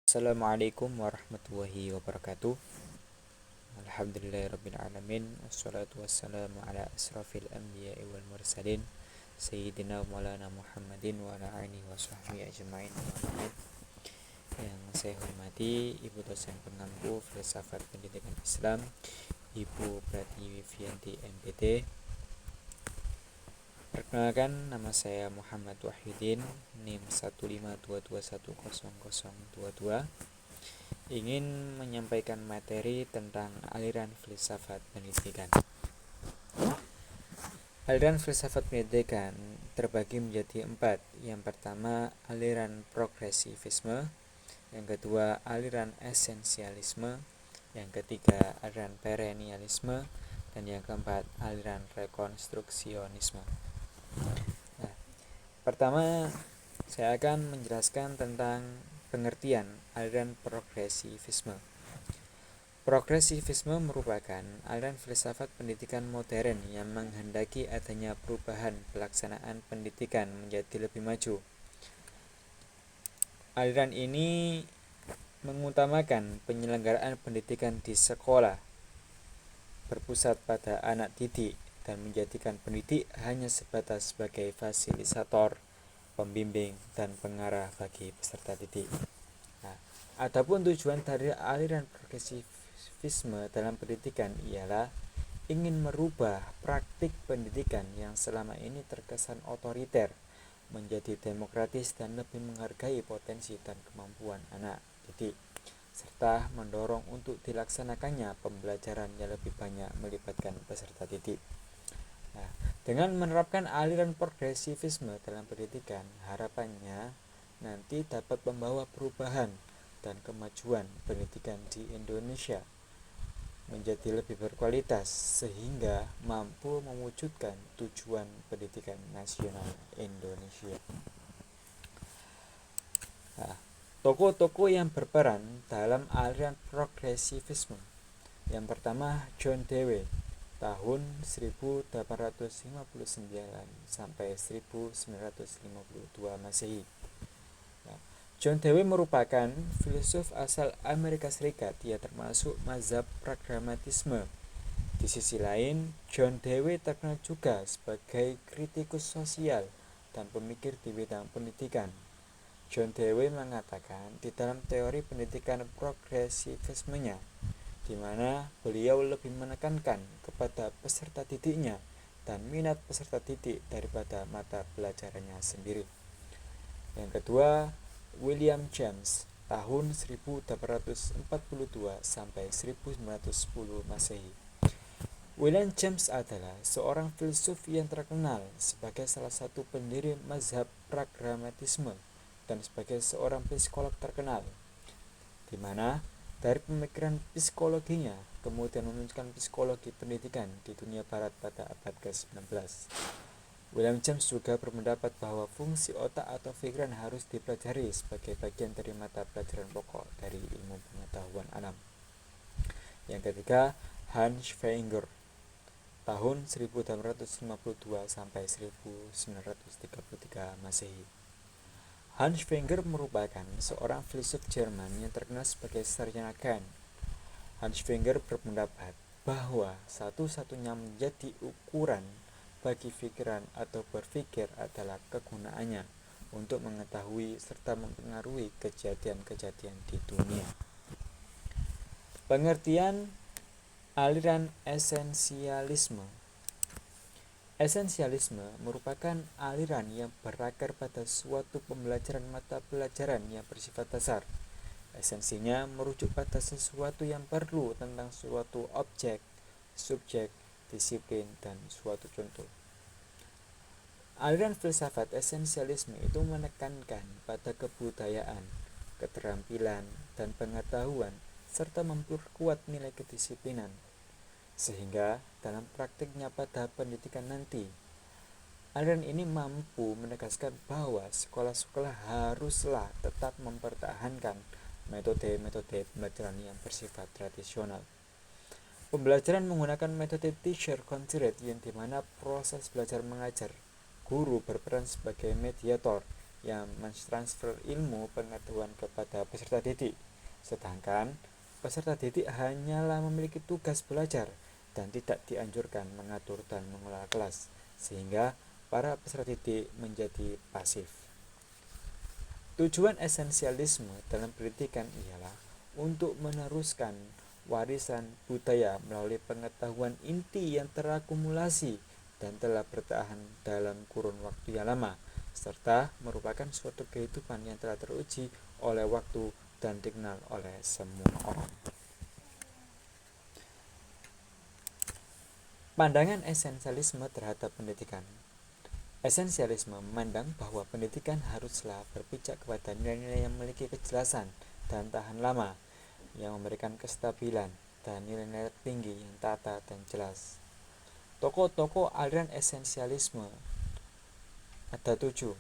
Assalamualaikum warahmatullahi wabarakatuh. Alhamdulillahirrabbilalamin. Wassalatu wassalamu ala asrafil anbiya'i wal mursalin Sayyidina maulana Muhammadin wa ala alihi wa sahbihi ajma'in. Yang saya hormati Ibu dosen pengampu Filsafat Pendidikan Islam, Ibu Pratiwi Vianti MPT. Perkenalkan, nama saya Muhammad Wahyudin, NIM 152210022. Ingin menyampaikan materi tentang aliran filsafat pendidikan. Aliran filsafat pendidikan terbagi menjadi 4. Yang pertama, aliran progresivisme. Yang kedua, aliran esensialisme. Yang ketiga, aliran perennialisme. Dan yang keempat, aliran rekonstruksionisme. Nah, pertama, saya akan menjelaskan tentang pengertian aliran progresivisme. Progresivisme merupakan aliran filsafat pendidikan modern yang menghendaki adanya perubahan pelaksanaan pendidikan menjadi lebih maju. Aliran ini mengutamakan penyelenggaraan pendidikan di sekolah, berpusat pada anak didik, dan menjadikan pendidik hanya sebatas sebagai fasilitator, pembimbing, dan pengarah bagi peserta didik. Nah, adapun tujuan dari aliran progresivisme dalam pendidikan ialah ingin merubah praktik pendidikan yang selama ini terkesan otoriter menjadi demokratis dan lebih menghargai potensi dan kemampuan anak didik, serta mendorong untuk dilaksanakannya pembelajaran yang lebih banyak melibatkan peserta didik. Nah, dengan menerapkan aliran progresivisme dalam pendidikan, harapannya nanti dapat membawa perubahan dan kemajuan pendidikan di Indonesia menjadi lebih berkualitas sehingga mampu mewujudkan tujuan pendidikan nasional Indonesia. Nah, tokoh-tokoh yang berperan dalam aliran progresivisme. Yang pertama, John Dewey tahun 1859 sampai 1952 Masehi. John Dewey merupakan filsuf asal Amerika Serikat. Dia termasuk mazhab pragmatisme. Di sisi lain, John Dewey terkenal juga sebagai kritikus sosial dan pemikir di bidang pendidikan. John Dewey mengatakan di dalam teori pendidikan progresivismenya, di mana beliau lebih menekankan kepada peserta didiknya dan minat peserta didik daripada mata pelajarannya sendiri. Yang kedua, William James tahun 1842 sampai 1910 Masehi. William James adalah seorang filsuf yang terkenal sebagai salah satu pendiri mazhab pragmatisme dan sebagai seorang psikolog terkenal, di mana dari pemikiran psikologinya kemudian menunjukkan psikologi pendidikan di dunia barat pada abad ke-19. William James juga berpendapat bahwa fungsi otak atau pikiran harus dipelajari sebagai bagian dari mata pelajaran pokok dari ilmu pengetahuan alam. Yang ketiga, Hans Wenger tahun 1852 sampai 1933 Masehi. Hans Wenger merupakan seorang filsuf Jerman yang terkenal sebagai sarjana Kant. Hans Wenger berpendapat bahwa satu-satunya menjadi ukuran bagi pikiran atau berpikir adalah kegunaannya untuk mengetahui serta mempengaruhi kejadian-kejadian di dunia. Pengertian aliran esensialisme. Esensialisme merupakan aliran yang berakar pada suatu pembelajaran mata pelajaran yang bersifat dasar. Esensinya merujuk pada sesuatu yang perlu tentang suatu objek, subjek, disiplin, dan suatu contoh. Aliran filsafat esensialisme itu menekankan pada kebudayaan, keterampilan, dan pengetahuan, serta memperkuat nilai kedisiplinan. Sehingga dalam praktiknya pada pendidikan nanti, aliran ini mampu menegaskan bahwa sekolah-sekolah haruslah tetap mempertahankan metode-metode pembelajaran yang bersifat tradisional. Pembelajaran menggunakan metode teacher-centered yang dimana proses belajar mengajar, guru berperan sebagai mediator yang mentransfer ilmu pengetahuan kepada peserta didik, sedangkan peserta didik hanyalah memiliki tugas belajar dan tidak dianjurkan mengatur dan mengelola kelas, sehingga para peserta didik menjadi pasif. Tujuan esensialisme dalam pendidikan ialah untuk meneruskan warisan budaya melalui pengetahuan inti yang terakumulasi dan telah bertahan dalam kurun waktu yang lama, serta merupakan suatu kehidupan yang telah teruji oleh waktu dan dikenal oleh semua orang. Pandangan esensialisme terhadap pendidikan. Esensialisme memandang bahwa pendidikan haruslah berpijak kepada nilai-nilai yang memiliki kejelasan dan tahan lama, yang memberikan kestabilan dan nilai-nilai tinggi yang tata dan jelas. Tokoh-tokoh aliran esensialisme ada 7.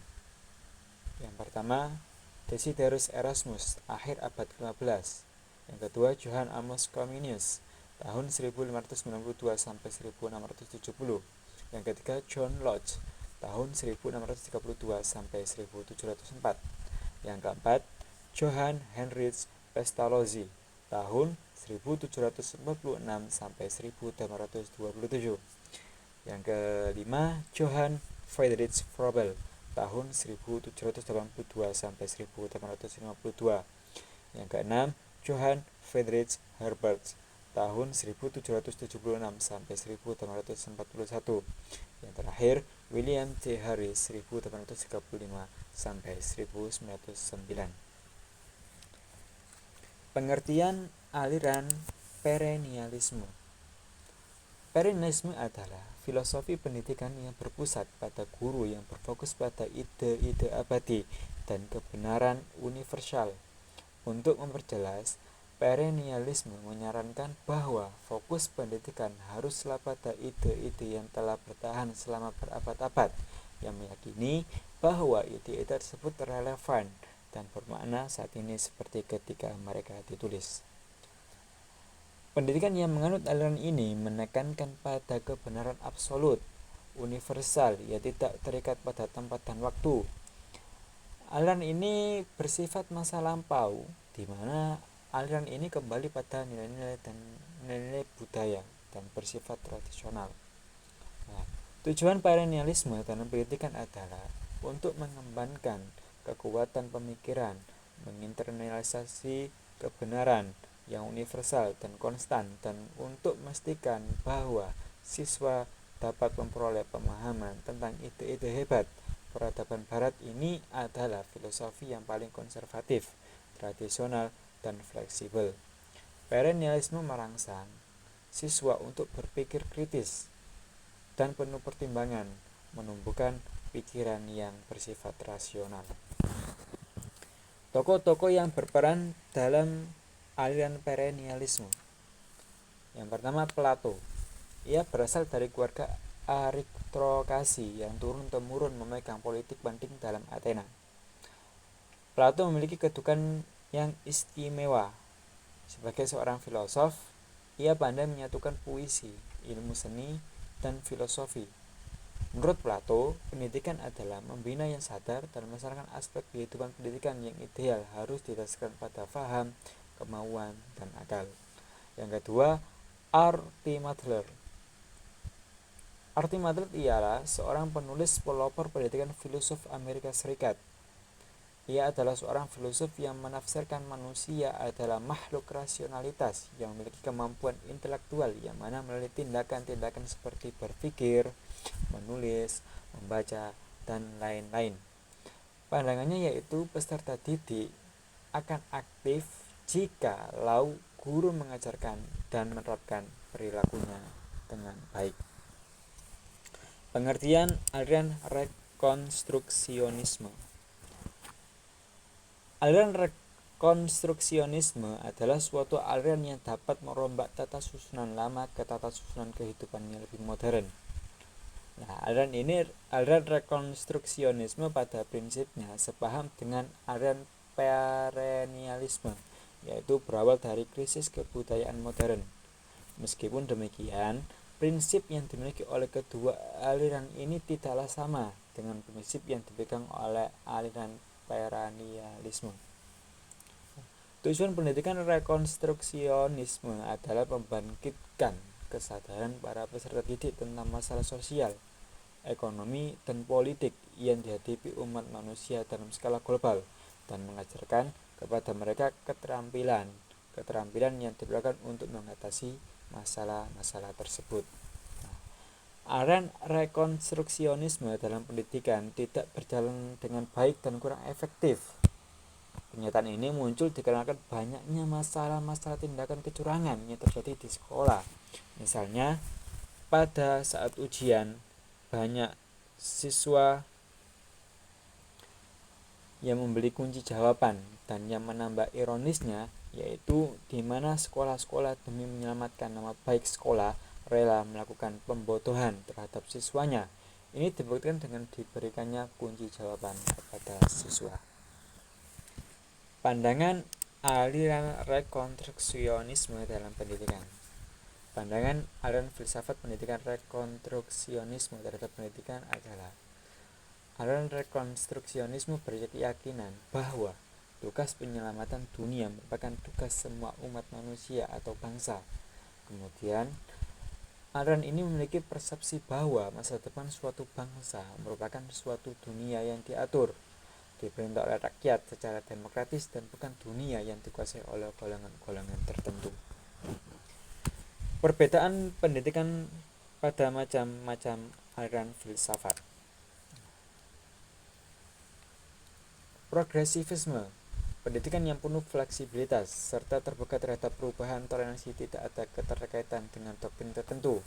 Yang pertama, Desiderius Erasmus, akhir abad ke-15. Yang kedua, Johann Amos Comenius, tahun 1592 sampai 1670. Yang ketiga, John Locke, tahun 1632 sampai 1704. Yang keempat, Johann Heinrich Pestalozzi, tahun 1746 sampai 1827. Yang kelima, Johann Friedrich Froebel, tahun 1782 sampai 1852. Yang keenam, Johann Friedrich Herbert, tahun 1776 sampai 1841. Yang terakhir, William T. Harris, 1835 sampai 1909. Pengertian aliran perennialisme. Perennialisme adalah filosofi pendidikan yang berpusat pada guru yang berfokus pada ide-ide abadi dan kebenaran universal. Untuk memperjelas, perennialisme menyarankan bahwa fokus pendidikan haruslah pada ide-ide yang telah bertahan selama berabad-abad, yang meyakini bahwa ide-ide tersebut relevan dan bermakna saat ini seperti ketika mereka ditulis. Pendidikan yang menganut aliran ini menekankan pada kebenaran absolut, universal, yang tidak terikat pada tempat dan waktu. Aliran ini bersifat masa lampau, di mana aliran ini kembali pada nilai-nilai dan nilai-nilai budaya dan bersifat tradisional. Nah, tujuan perennialisme dalam pendidikan adalah untuk mengembangkan kekuatan pemikiran, menginternalisasi kebenaran yang universal dan konstan, dan untuk memastikan bahwa siswa dapat memperoleh pemahaman tentang ide-ide hebat. Peradaban barat ini adalah filosofi yang paling konservatif, tradisional, dan fleksibel. Perennialisme merangsang siswa untuk berpikir kritis dan penuh pertimbangan, menumbuhkan pikiran yang bersifat rasional. Tokoh-tokoh yang berperan dalam aliran perennialisme. Yang pertama, Plato. Ia berasal dari keluarga aristokrasi yang turun-temurun memegang politik penting dalam Athena. Plato memiliki kedudukan yang istimewa. Sebagai seorang filosof, ia pandai menyatukan puisi, ilmu seni, dan filosofi. Menurut Plato, pendidikan adalah membina yang sadar dan melaksanakan aspek kehidupan pendidikan yang ideal harus didasarkan pada faham, kemauan, dan akal. Yang kedua, R.T. Madler. R.T. Madler ialah seorang penulis pelopor pendidikan filsuf Amerika Serikat. Ia adalah seorang filosof yang menafsirkan manusia adalah makhluk rasionalitas yang memiliki kemampuan intelektual, yang mana melalui tindakan-tindakan seperti berpikir, menulis, membaca, dan lain-lain. Pandangannya yaitu peserta didik akan aktif jika guru mengajarkan dan menerapkan perilakunya dengan baik. Pengertian aliran rekonstruksionisme. Aliran rekonstruksionisme adalah suatu aliran yang dapat merombak tata susunan lama ke tata susunan kehidupan yang lebih modern. Nah, aliran rekonstruksionisme pada prinsipnya sepaham dengan aliran perennialisme, yaitu berawal dari krisis kebudayaan modern. Meskipun demikian, prinsip yang dimiliki oleh kedua aliran ini tidaklah sama, dengan prinsip yang dipegang oleh aliran perennialisme. Tujuan pendidikan rekonstruksionisme adalah membangkitkan kesadaran para peserta didik tentang masalah sosial, ekonomi, dan politik yang dihadapi umat manusia dalam skala global dan mengajarkan kepada mereka keterampilan yang diperlukan untuk mengatasi masalah-masalah tersebut. Aliran rekonstruksionisme dalam pendidikan tidak berjalan dengan baik dan kurang efektif. Pernyataan ini muncul dikarenakan banyaknya masalah-masalah tindakan kecurangan yang terjadi di sekolah. Misalnya, pada saat ujian, banyak siswa yang membeli kunci jawaban, dan yang menambah ironisnya yaitu di mana sekolah-sekolah demi menyelamatkan nama baik sekolah rela melakukan pembodohan terhadap siswanya. Ini dibuktikan dengan diberikannya kunci jawaban kepada siswa. Pandangan aliran rekonstruksionisme dalam pendidikan. Pandangan aliran filsafat pendidikan rekonstruksionisme terhadap pendidikan adalah: aliran rekonstruksionisme berkeyakinan bahwa tugas penyelamatan dunia merupakan tugas semua umat manusia atau bangsa. Kemudian, aliran ini memiliki persepsi bahwa masa depan suatu bangsa merupakan suatu dunia yang diatur, diperintah oleh rakyat secara demokratis, dan bukan dunia yang dikuasai oleh golongan-golongan tertentu. Perbedaan pendidikan pada macam-macam aliran filsafat. Progresivisme, pendidikan yang penuh fleksibilitas serta terbuka terhadap perubahan toleransi, tidak ada keterkaitan dengan doktrin tertentu.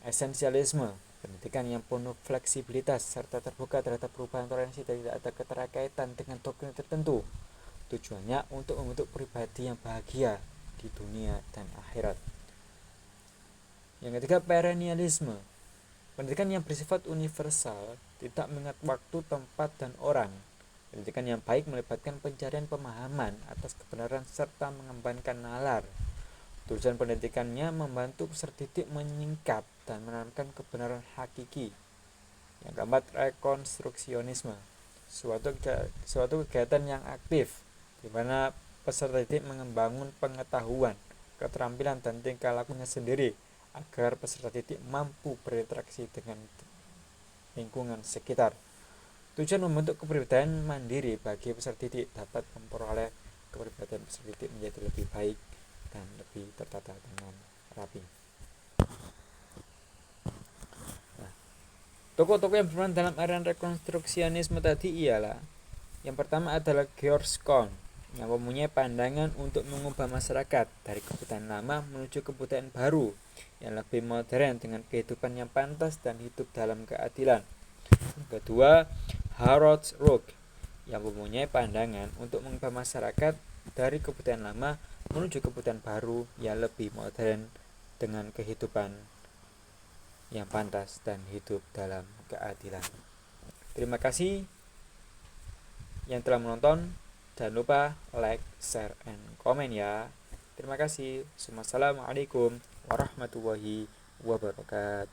Esensialisme, pendidikan yang penuh fleksibilitas serta terbuka terhadap perubahan toleransi, tidak ada keterkaitan dengan doktrin tertentu. Tujuannya untuk membentuk pribadi yang bahagia di dunia dan akhirat. Yang ketiga, perennialisme, pendidikan yang bersifat universal, tidak mengingat waktu, tempat, dan orang. Pendidikan yang baik melibatkan pencarian pemahaman atas kebenaran serta mengembangkan nalar. Tujuan pendidikannya membantu peserta didik menyingkap dan menanamkan kebenaran hakiki. Yang keempat, rekonstruksionisme, suatu kegiatan yang aktif di mana peserta didik mengembangkan pengetahuan, keterampilan, dan tingkah lakunya sendiri agar peserta didik mampu berinteraksi dengan lingkungan sekitar. Tujuan membentuk kepribadian mandiri bagi peserta didik dapat memperoleh kepribadian peserta didik menjadi lebih baik dan lebih tertata dengan rapi. Tokoh-tokoh yang berperan dalam aliran rekonstruksionisme tadi ialah: yang pertama adalah George Kohn, yang mempunyai pandangan untuk mengubah masyarakat dari kebudayaan lama menuju kebudayaan baru yang lebih modern dengan kehidupan yang pantas dan hidup dalam keadilan. Yang kedua, Harold Rook, yang mempunyai pandangan untuk mengubah masyarakat dari kebudayaan lama menuju kebudayaan baru yang lebih modern dengan kehidupan yang pantas dan hidup dalam keadilan. Terima kasih yang telah menonton. Jangan lupa like, share, and komen ya. Terima kasih. Wassalamualaikum warahmatullahi wabarakatuh.